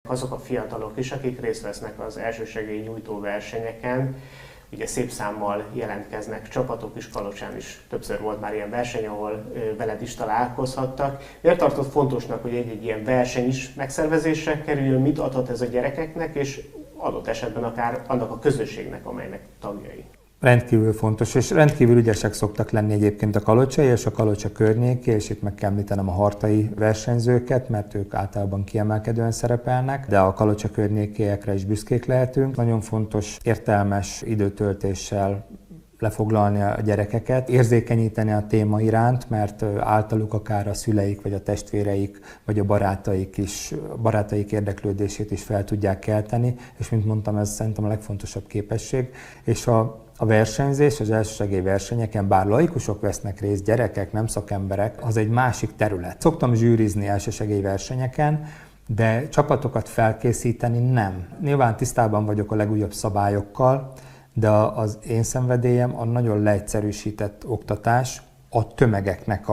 Azok a fiatalok is, akik részt vesznek az elsősegélynyújtó versenyeken, ugye szép számmal jelentkeznek csapatok is, Kalocsán is többször volt már ilyen verseny, ahol veled is találkozhattak. Miért tartott fontosnak, hogy egy ilyen verseny is megszervezésre kerüljön, mit adhat ez a gyerekeknek, és adott esetben akár annak a közösségnek, amelynek tagjai? Rendkívül fontos, és rendkívül ügyesek szoktak lenni egyébként a kalocsai és a Kalocsa környéki, és itt meg kell említenem a hartai versenyzőket, mert ők általában kiemelkedően szerepelnek, de a Kalocsa környékiekre is büszkék lehetünk. Nagyon fontos értelmes időtöltéssel lefoglalni a gyerekeket, érzékenyíteni a téma iránt, mert általuk akár a szüleik, vagy a testvéreik, vagy a barátaik érdeklődését is fel tudják kelteni, és mint mondtam, ez szerintem a legfontosabb képesség, és a versenyzés, az elsősegély versenyeken, bár laikusok vesznek részt, gyerekek, nem szakemberek, az egy másik terület. Szoktam zsűrizni elsősegély versenyeken, de csapatokat felkészíteni nem. Nyilván tisztában vagyok a legújabb szabályokkal, de az én szenvedélyem a nagyon leegyszerűsített oktatás, a tömegeknek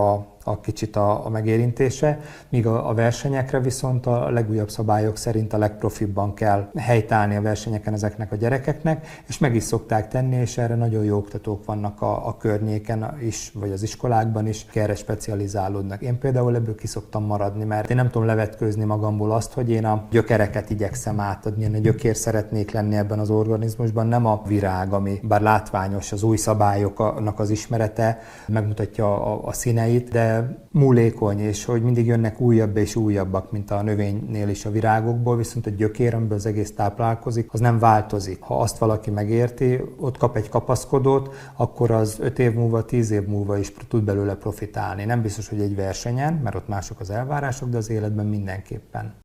kicsit a megérintése, míg a versenyekre viszont a legújabb szabályok szerint a legprofibban kell helytállni a versenyeken ezeknek a gyerekeknek, és meg is szokták tenni, és erre nagyon jó oktatók vannak a környéken is, vagy az iskolákban is, erre specializálódnak. Én például ebből ki szoktam maradni, mert én nem tudom levetkőzni magamból azt, hogy én a gyökereket igyekszem átadni, én a gyökér szeretnék lenni ebben az organizmusban, nem a virág, ami bár látványos, az új szabályoknak az ismerete, megmutatja a színeit, de múlékony, és hogy mindig jönnek újabb és újabbak, mint a növénynél is a virágokból, viszont a gyökér, amiből az egész táplálkozik, az nem változik. Ha azt valaki megérti, ott kap egy kapaszkodót, akkor az 5 év múlva, 10 év múlva is tud belőle profitálni. Nem biztos, hogy egy versenyen, mert ott mások az elvárások, de az életben mindenképpen.